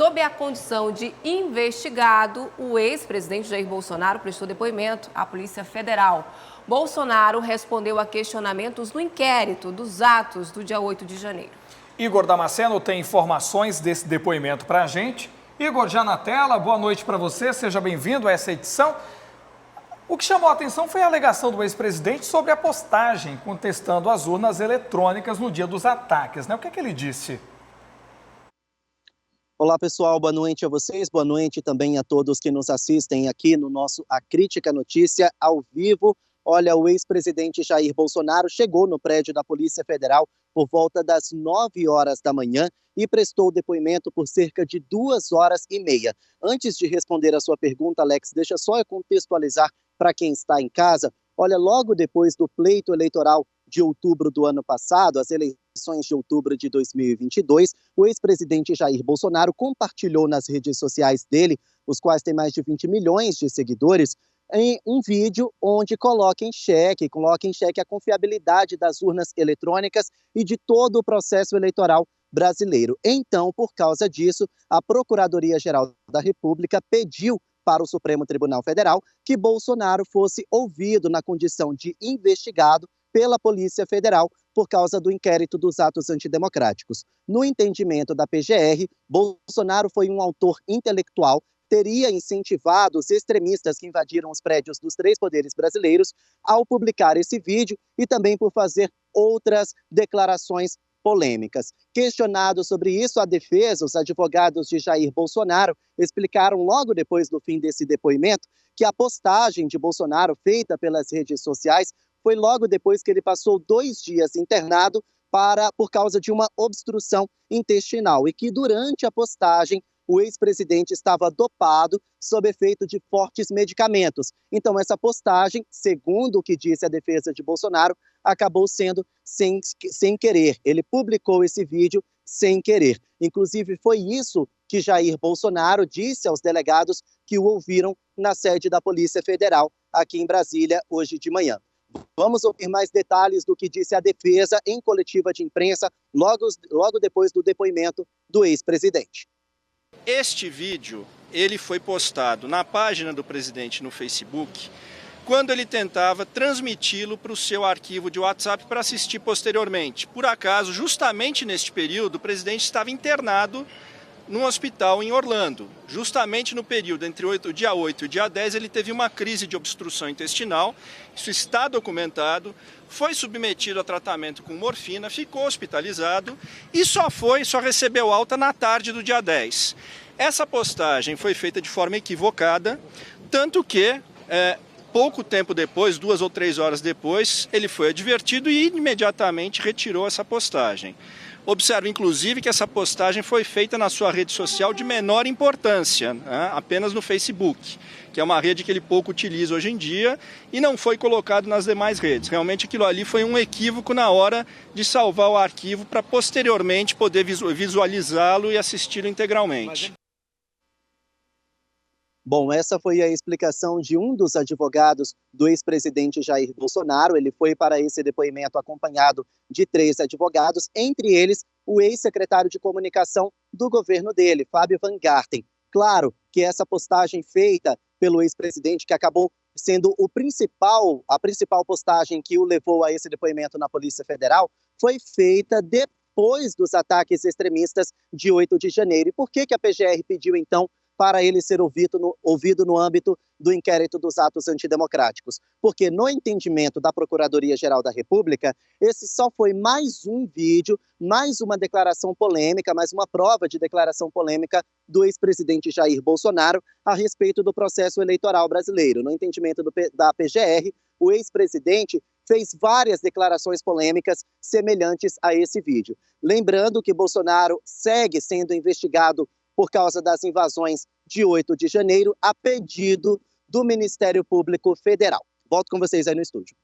Sob a condição de investigado, o ex-presidente Jair Bolsonaro prestou depoimento à Polícia Federal. Bolsonaro respondeu a questionamentos no inquérito dos atos do dia 8 de janeiro. Igor Damasceno tem informações desse depoimento para a gente. Igor, já na tela, boa noite para você, seja bem-vindo a essa edição. O que chamou a atenção foi a alegação do ex-presidente sobre a postagem contestando as urnas eletrônicas no dia dos ataques, né? O que é que ele disse? Olá, pessoal, boa noite a vocês, boa noite também a todos que nos assistem aqui no nosso A Crítica Notícia ao vivo. Olha, o ex-presidente Jair Bolsonaro chegou no prédio da Polícia Federal por volta das 9 horas da manhã e prestou depoimento por cerca de 2h30. Antes de responder a sua pergunta, Alex, deixa só eu contextualizar para quem está em casa. Olha, logo depois do pleito eleitoral de outubro do ano passado, as eleições de outubro de 2022, o ex-presidente Jair Bolsonaro compartilhou nas redes sociais dele, os quais têm mais de 20 milhões de seguidores, em um vídeo onde coloca em xeque a confiabilidade das urnas eletrônicas e de todo o processo eleitoral brasileiro. Então, por causa disso, a Procuradoria-Geral da República pediu para o Supremo Tribunal Federal que Bolsonaro fosse ouvido na condição de investigado pela Polícia Federal por causa do inquérito dos atos antidemocráticos. No entendimento da PGR, Bolsonaro foi um autor intelectual, teria incentivado os extremistas que invadiram os prédios dos 3 poderes brasileiros ao publicar esse vídeo e também por fazer outras declarações polêmicas. Questionado sobre isso, a defesa, os advogados de Jair Bolsonaro, explicaram logo depois do fim desse depoimento que a postagem de Bolsonaro feita pelas redes sociais foi logo depois que ele passou 2 dias internado por causa de uma obstrução intestinal e que durante a postagem o ex-presidente estava dopado sob efeito de fortes medicamentos. Então essa postagem, segundo o que disse a defesa de Bolsonaro, acabou sendo sem querer. Ele publicou esse vídeo sem querer. Inclusive foi isso que Jair Bolsonaro disse aos delegados que o ouviram na sede da Polícia Federal aqui em Brasília hoje de manhã. Vamos ouvir mais detalhes do que disse a defesa em coletiva de imprensa logo depois do depoimento do ex-presidente. Este vídeo, ele foi postado na página do presidente no Facebook, quando ele tentava transmiti-lo para o seu arquivo de WhatsApp para assistir posteriormente. Por acaso, justamente neste período, o presidente estava internado num hospital em Orlando. Justamente no período entre o dia 8 e o dia 10, ele teve uma crise de obstrução intestinal. Isso está documentado. Foi submetido a tratamento com morfina, ficou hospitalizado e só recebeu alta na tarde do dia 10. Essa postagem foi feita de forma equivocada, tanto que pouco tempo depois, 2 ou 3 horas depois, ele foi advertido e imediatamente retirou essa postagem. Observe, inclusive, que essa postagem foi feita na sua rede social de menor importância, né? Apenas no Facebook, que é uma rede que ele pouco utiliza hoje em dia e não foi colocado nas demais redes. Realmente aquilo ali foi um equívoco na hora de salvar o arquivo para posteriormente poder visualizá-lo e assisti-lo integralmente. Bom, essa foi a explicação de um dos advogados do ex-presidente Jair Bolsonaro. Ele foi para esse depoimento acompanhado de 3 advogados, entre eles o ex-secretário de comunicação do governo dele, Fábio Van Garten. Claro que essa postagem feita pelo ex-presidente, que acabou sendo a principal postagem que o levou a esse depoimento na Polícia Federal, foi feita depois dos ataques extremistas de 8 de janeiro. E por que a PGR pediu, então, para ele ser ouvido no âmbito do inquérito dos atos antidemocráticos? Porque no entendimento da Procuradoria-Geral da República, esse só foi mais um vídeo, mais uma declaração polêmica, mais uma prova de declaração polêmica do ex-presidente Jair Bolsonaro a respeito do processo eleitoral brasileiro. No entendimento da PGR, o ex-presidente fez várias declarações polêmicas semelhantes a esse vídeo. Lembrando que Bolsonaro segue sendo investigado por causa das invasões de 8 de janeiro, a pedido do Ministério Público Federal. Volto com vocês aí no estúdio.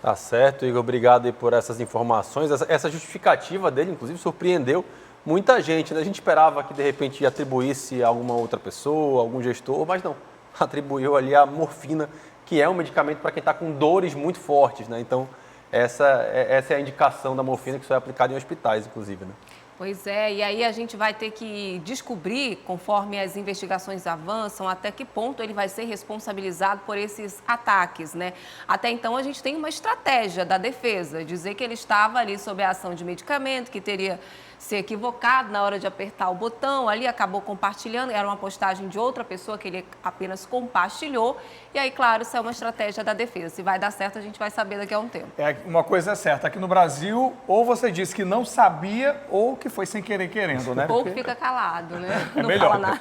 Tá certo, Igor. Obrigado aí por essas informações. Essa justificativa dele, inclusive, surpreendeu muita gente, né? A gente esperava que, de repente, atribuísse a alguma outra pessoa, algum gestor, mas não. Atribuiu ali a morfina, que é um medicamento para quem está com dores muito fortes, né? Então, essa é a indicação da morfina que só é aplicada em hospitais, inclusive, né? Pois é, e aí a gente vai ter que descobrir, conforme as investigações avançam, até que ponto ele vai ser responsabilizado por esses ataques, né? Até então a gente tem uma estratégia da defesa, dizer que ele estava ali sob a ação de medicamento, que teria se equivocado na hora de apertar o botão, ali acabou compartilhando, era uma postagem de outra pessoa que ele apenas compartilhou, e aí, claro, isso é uma estratégia da defesa. Se vai dar certo, a gente vai saber daqui a um tempo. Uma coisa é certa, aqui no Brasil, ou você disse que não sabia, ou que foi sem querer querendo, né? Ou que fica calado, né? É Não melhor. fala nada.